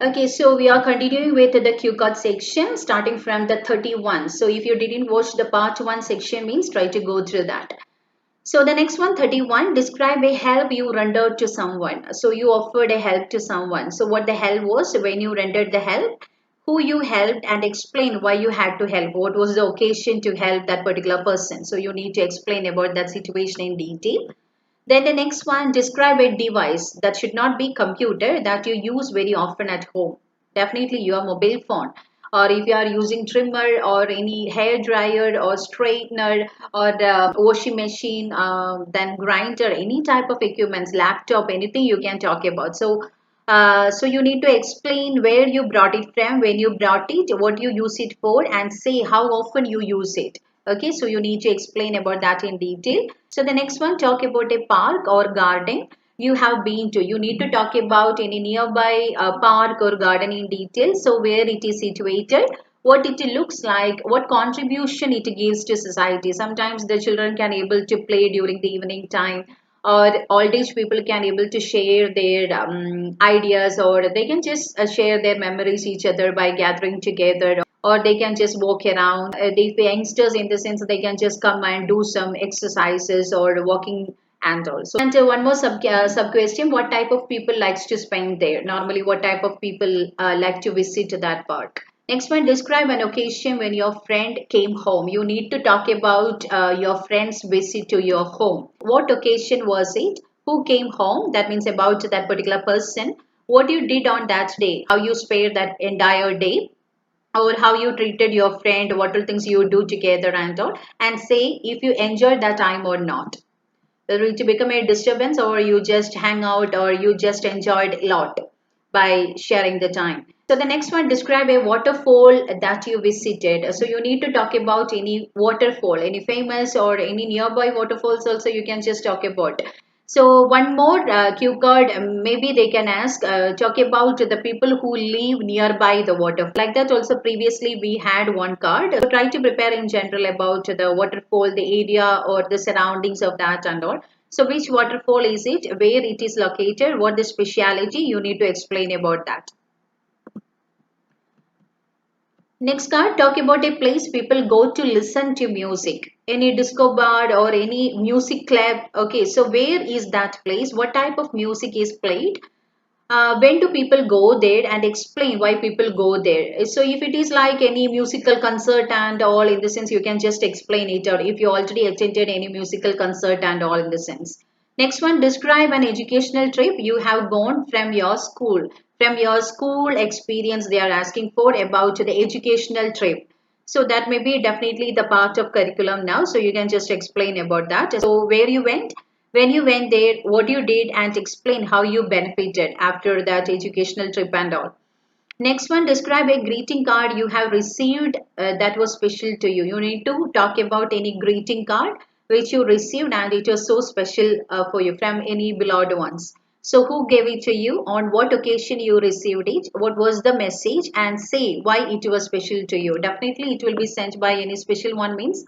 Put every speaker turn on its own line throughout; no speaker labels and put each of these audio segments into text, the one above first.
Okay, so we are continuing with the cue card section starting from the 31. So if you didn't watch the part 1 section means try to go through that. So the next one, 31, describe a help you rendered to someone. So you offered a help to someone. So what the help was when you rendered the help, who you helped and explain why you had to help. What was the occasion to help that particular person. So you need to explain about that situation in detail. Then the next one, describe a device that should not be computer that you use very often at home. Definitely your mobile phone. Or if you are using trimmer or any hair dryer or straightener or washing machine, then grinder, any type of equipments, laptop, anything you can talk about. So you need to explain where you brought it from, when you brought it, what you use it for, and say how often you use it. Okay, so you need to explain about that in detail. So the next one, talk about a park or garden you have been to. You need to talk about any nearby park or garden in detail. So where it is situated, what it looks like, what contribution it gives to society. Sometimes the children can able to play during the evening time, or old age people can able to share their ideas, or they can just share their memories each other by gathering together, or they can just walk around. The youngsters in the sense they can just come and do some exercises or walking and also. And one more sub question, what type of people likes to spend there? Normally, what type of people like to visit that park? Next one, describe an occasion when your friend came home. You need to talk about your friend's visit to your home. What occasion was it? Who came home? That means about that particular person. What you did on that day? How you spared that entire day? Or how you treated your friend? What are things you do together and all? And say if you enjoyed that time or not. Whether it become a disturbance or you just hang out or you just enjoyed a lot by sharing the time. So the next one, describe a waterfall that you visited. So you need to talk about any waterfall, any famous or any nearby waterfalls also you can just talk about. So one more cue card, maybe they can ask, talk about the people who live nearby the waterfall. Like that also previously we had one card. So try to prepare in general about the waterfall, the area or the surroundings of that and all. So which waterfall is it, where it is located, what the speciality, you need to explain about that. Next card, talk about a place people go to listen to music. Any disco bar or any music club. Okay, so where is that place? What type of music is played? When do people go there, and explain why people go there. So if it is like any musical concert and all in the sense, you can just explain it, or if you already attended any musical concert and all in the sense. Next one, describe an educational trip you have gone from your school. From your school experience, they are asking for about the educational trip. So that may be definitely the part of curriculum now. So you can just explain about that. So where you went, when you went there, what you did, and explain how you benefited after that educational trip and all. Next one, describe a greeting card you have received that was special to you. You need to talk about any greeting card which you received and it was so special for you from any beloved ones. So who gave it to you? On what occasion you received it? What was the message? And say why it was special to you. Definitely it will be sent by any special one means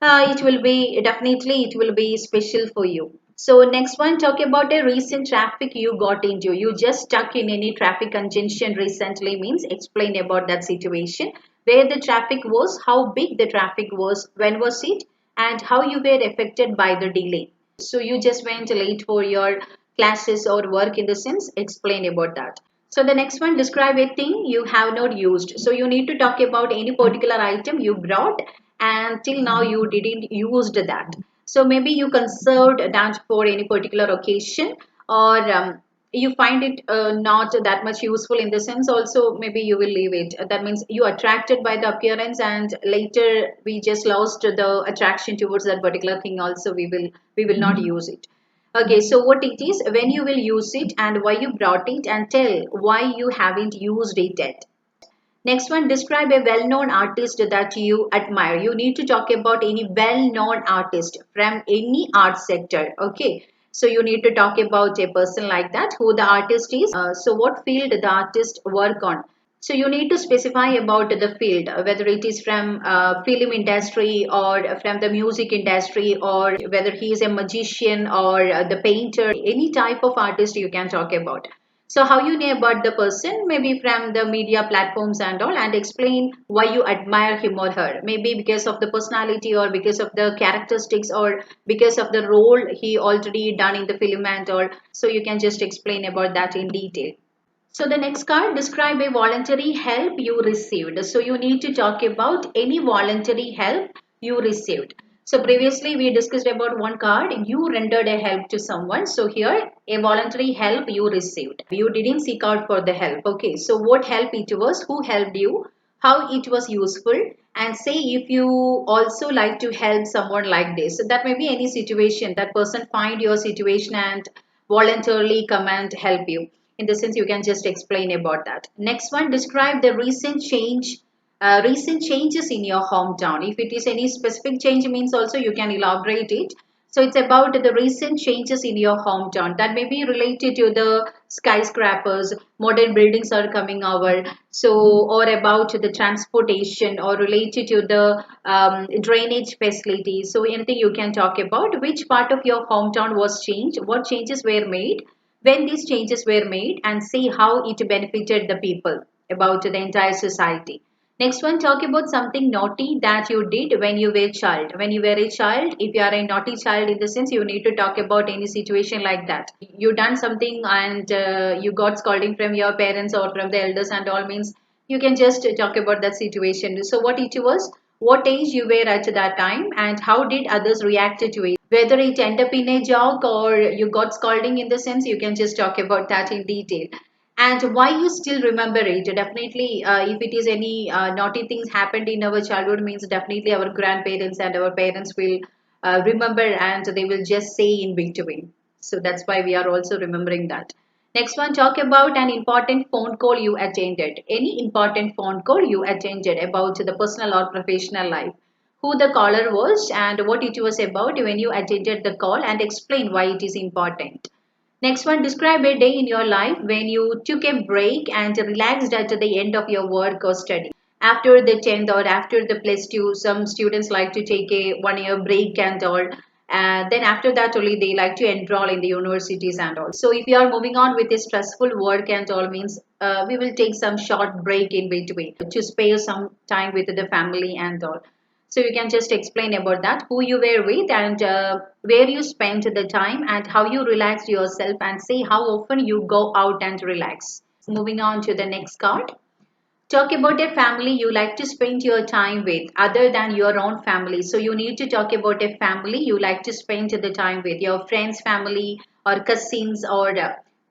it will be definitely it will be special for you. So next one, talk about a recent traffic you got into. You just stuck in any traffic congestion recently means explain about that situation, where the traffic was, how big the traffic was, when was it, and how you were affected by the delay. So you just went late for your classes or work in the sense, explain about that. So the next one, describe a thing you have not used. So you need to talk about any particular item you brought and till now you didn't used that. So maybe you conserved that for any particular occasion, or you find it not that much useful in the sense also maybe you will leave it. That means you attracted by the appearance and later we just lost the attraction towards that particular thing also, we will not use it. Okay, so what it is, when you will use it, and why you brought it, and tell why you haven't used it yet. Next one, describe a well-known artist that you admire. You need to talk about any well-known artist from any art sector. Okay, so you need to talk about a person like that, who the artist is. So what field the artist work on. So you need to specify about the field, whether it is from film industry or from the music industry, or whether he is a magician or the painter, any type of artist you can talk about. So how you know about the person? Maybe from the media platforms and all, and explain why you admire him or her. Maybe because of the personality, or because of the characteristics, or because of the role he already done in the film and all. So you can just explain about that in detail. So the next card, describe a voluntary help you received. So you need to talk about any voluntary help you received. So previously we discussed about one card, you rendered a help to someone. So here, a voluntary help you received. You didn't seek out for the help. Okay, so what help it was, who helped you, how it was useful, and say if you also like to help someone like this. So that may be any situation, that person find your situation and voluntarily come and help you. In the sense, you can just explain about that. Next one, describe the recent changes in your hometown. If it is any specific change means also you can elaborate it. So it's about the recent changes in your hometown that may be related to the skyscrapers, modern buildings are coming over. So, or about the transportation, or related to the drainage facilities. So anything you can talk about. Which part of your hometown was changed? What changes were made? When these changes were made, and see how it benefited the people, about the entire society. Next one, talk about something naughty that you did when you were a child. When you were a child, if you are a naughty child, in the sense, you need to talk about any situation like that. You done something and you got scolding from your parents or from the elders and all means, you can just talk about that situation. So what it was, what age you were at that time, and how did others react to it. Whether it end up in a joke or you got scolding, in the sense, you can just talk about that in detail. And why you still remember it. Definitely, if it is any naughty things happened in our childhood means, definitely our grandparents and our parents will remember, and they will just say in between. So that's why we are also remembering that. Next one, talk about an important phone call you attended. Any important phone call you attended about the personal or professional life. Who the caller was and what it was about when you attended the call, and explain why it is important. Next one, describe a day in your life when you took a break and relaxed at the end of your work or study. After the 10th or after the plus 2, some students like to take a 1 year break and all. And then after that only they like to enroll in the universities and all. So if you are moving on with a stressful work and all means, we will take some short break in between to spare some time with the family and all. So you can just explain about that, who you were with, and where you spent the time, and how you relaxed yourself, and say how often you go out and relax. Moving on to the next card. Talk about a family you like to spend your time with other than your own family. So you need to talk about a family you like to spend the time with, your friends, family, or cousins, or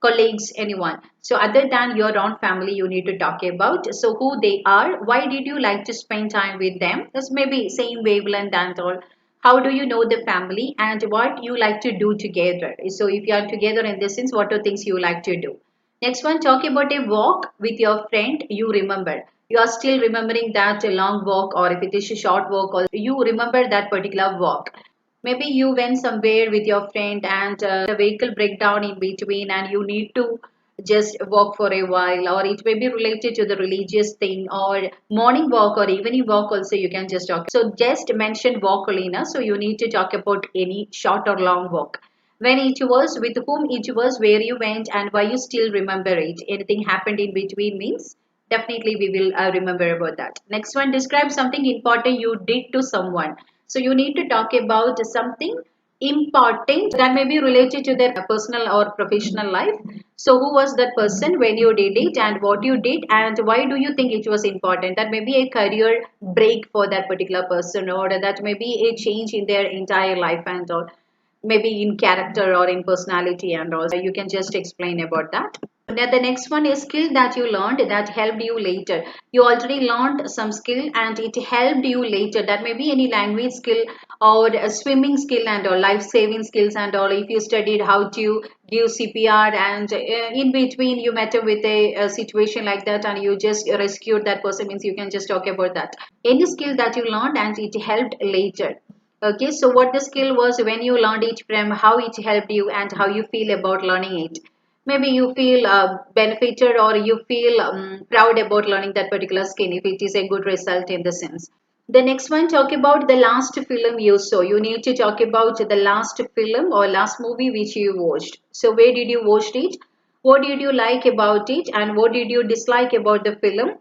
colleagues, anyone. So other than your own family, you need to talk about. So who they are, why did you like to spend time with them? This may be same wavelength and all. How do you know the family, and what you like to do together? So if you are together in this sense, what are things you like to do? Next one, talk about a walk with your friend you remember. You are still remembering that long walk, or if it is a short walk, or you remember that particular walk. Maybe you went somewhere with your friend and the vehicle breakdown in between, and you need to just walk for a while, or it may be related to the religious thing, or morning walk or evening walk also you can just talk. So just mention walk, Alina. So you need to talk about any short or long walk, when it was, with whom it was, where you went, and why you still remember it. Anything happened in between means, definitely we will remember about that. Next one, describe something important you did to someone. So you need to talk about something important that may be related to their personal or professional life. So who was that person, when you did it, and what you did, and why do you think it was important? That may be a career break for that particular person, or that may be a change in their entire life and all, maybe in character or in personality, and also you can just explain about that. Now the next one is skill that you learned that helped you later. You already learned some skill and it helped you later. That may be any language skill, or a swimming skill and all, life saving skills and all. If you studied how to give CPR, and in between you met up with a situation like that, and you just rescued that person means, you can just talk about that. Any skill that you learned and it helped later. Okay, so what the skill was, when you learned it, from how it helped you, and how you feel about learning it. Maybe you feel benefited, or you feel proud about learning that particular skill if it is a good result in the sense. The next one, talk about the last film you saw. You need to talk about the last film or last movie which you watched. So where did you watch it? What did you like about it and what did you dislike about the film,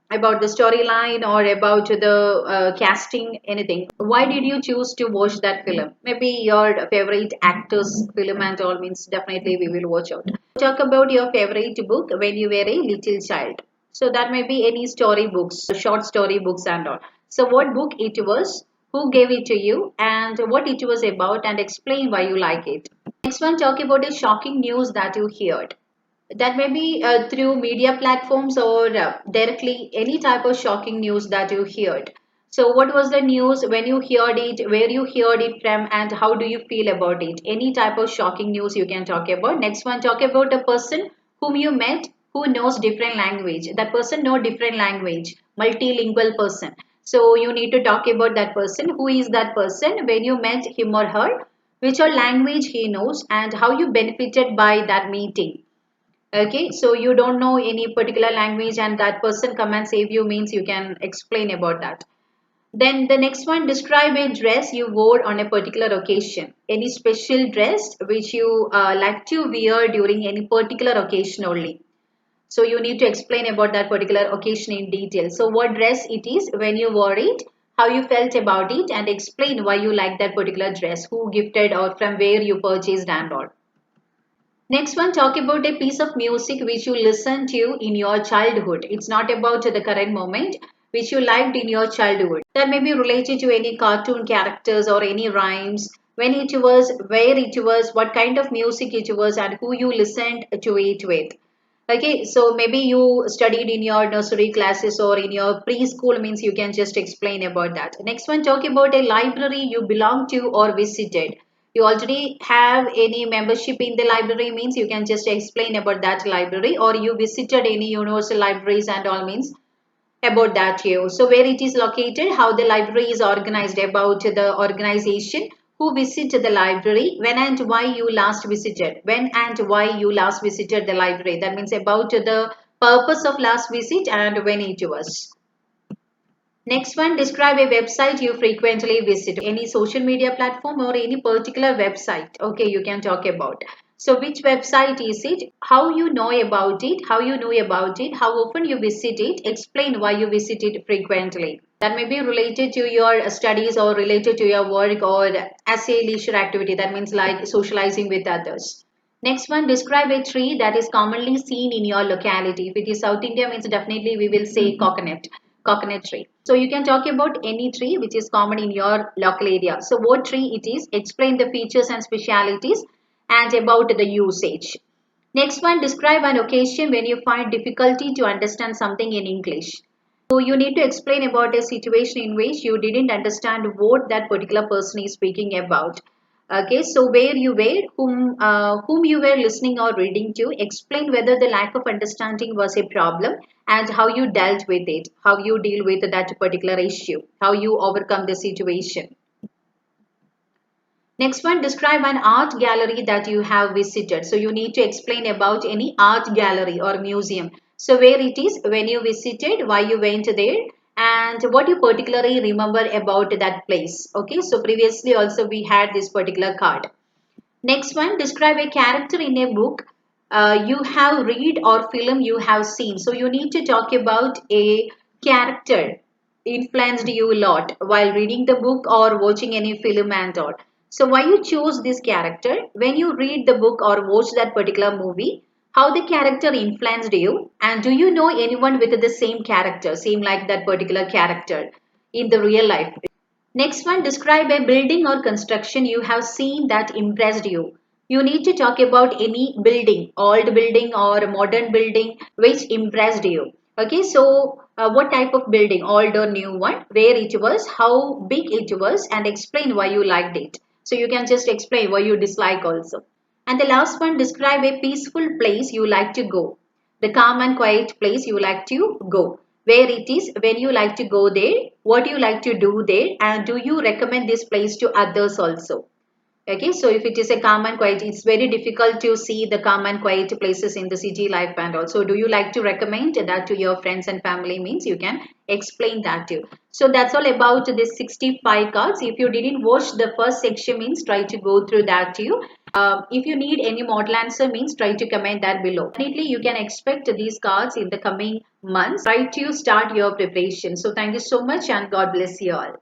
about the storyline or about the casting, anything. Why did you choose to watch that film? Maybe your favorite actors film and all means definitely we will watch out. Talk about your favorite book when you were a little child. So that may be any story books, short story books and all. So what book it was, who gave it to you and what it was about and explain why you like it. Next one, talk about a shocking news that you heard. That may be through media platforms or directly any type of shocking news that you heard. So what was the news when you heard it, where you heard it from and how do you feel about it? Any type of shocking news you can talk about. Next one, talk about a person whom you met who knows different language. That person know different language, multilingual person. So you need to talk about that person. Who is that person when you met him or her? Which all language he knows and how you benefited by that meeting. Okay, so you don't know any particular language and that person come and save you means you can explain about that. Then the next one, describe a dress you wore on a particular occasion. Any special dress which you like to wear during any particular occasion only. So you need to explain about that particular occasion in detail. So what dress it is, when you wore it, how you felt about it and explain why you like that particular dress, who gifted or from where you purchased and all. Next one, talk about a piece of music which you listened to in your childhood. It's not about the current moment, which you liked in your childhood. That may be related to any cartoon characters or any rhymes, when it was, where it was, what kind of music it was, and who you listened to it with. Okay, so maybe you studied in your nursery classes or in your preschool means you can just explain about that. Next one, talk about a library you belong to or visited. You already have any membership in the library means you can just explain about that library or you visited any universal libraries and all means about that you. So where it is located, how the library is organized, about the organization, who visited the library, when and why you last visited, when and why you last visited the library. That means about the purpose of last visit and when it was. Next one, describe a website you frequently visit. Any social media platform or any particular website. Okay, you can talk about. So which website is it? How you know about it? How you know about it? How often you visit it? Explain why you visit it frequently. That may be related to your studies or related to your work or as a leisure activity. That means like socializing with others. Next one, describe a tree that is commonly seen in your locality. If it is South India means definitely we will say coconut tree. So you can talk about any tree which is common in your local area. So what tree it is, explain the features and specialities and about the usage. Next one, describe an occasion when you find difficulty to understand something in English. So you need to explain about a situation in which you didn't understand what that particular person is speaking about. Okay, so where you were, whom you were listening or reading to, explain whether the lack of understanding was a problem and how you dealt with it, how you deal with that particular issue, how you overcome the situation. Next one, describe an art gallery that you have visited. So you need to explain about any art gallery or museum. So where it is, when you visited, why you went there, and what you particularly remember about that place. Okay, so previously also we had this particular card. Next one, describe a character in a book you have read or film you have seen. So you need to talk about a character influenced you a lot while reading the book or watching any film and all. So why you choose this character? When you read the book or watch that particular movie, how the character influenced you, and do you know anyone with the same character, same like that particular character in the real life? Next one, describe a building or construction you have seen that impressed you. You need to talk about any building, old building or modern building which impressed you. Okay, so what type of building, old or new one, where it was, how big it was, and explain why you liked it. So you can just explain why you dislike also. And the last one, describe a peaceful place you like to go. The calm and quiet place you like to go. Where it is, when you like to go there, what you like to do there, and do you recommend this place to others also. Okay, so if it is a calm and quiet, it's very difficult to see the calm and quiet places in the city life and also do you like to recommend that to your friends and family means you can explain that too. So that's all about this 65 cards. If you didn't watch the first section means try to go through that too. If you need any model answer means try to comment that below. Definitely you can expect these cards in the coming months. Try to start your preparation. So thank you so much and God bless you all.